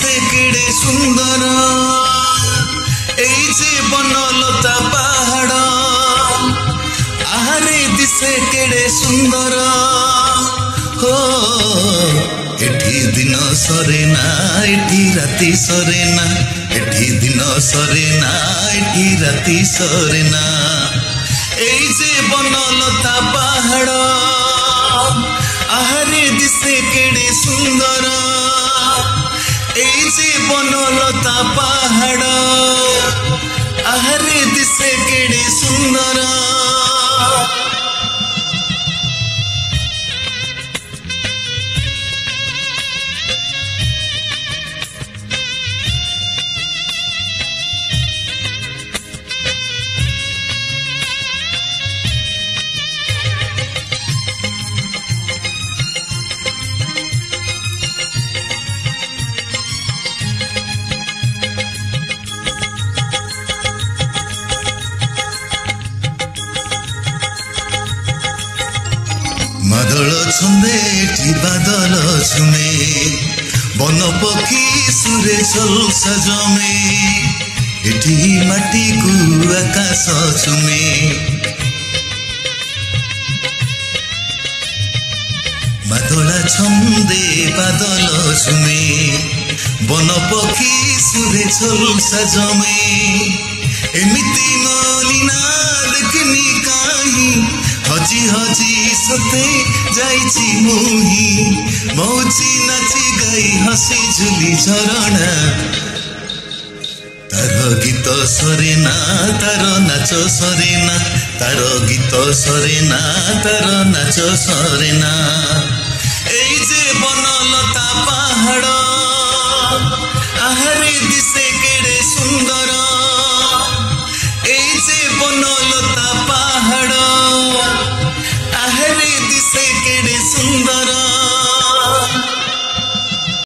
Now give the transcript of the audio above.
दिसे केड़े सुंदर एई जे बनलता पहाड़ आहारे दिसे केड़े सुंदर हो एठी दिन सरे ना एठी राति सरे ना एठी दिन सरे ना एठी राति सरे ना एई जे बनलता पहाड़ आहारे दिसे केड़े सुंदर एई जे बनलता पहाड़ आहारे दिसे केड़े सुंदर मादल छंदे ठी बादल छुमे बन पक्षी सुरे चल सजमे एठी माटी को आकाश छुमे बादल छंदे बादल छुमे बन पक्षी सुरे चल सजमे एमिति मलिना देखनी काहि हजी हजी सते जाइची मुही मौजी नाची गई हसी झुली झरणा तार गीत सरे ना तार नाच सरे ना तार गीत सरे ना तार नाच सरे ना एई जे बनलता पहाड़ आहारे दिसे केड़े सुंदर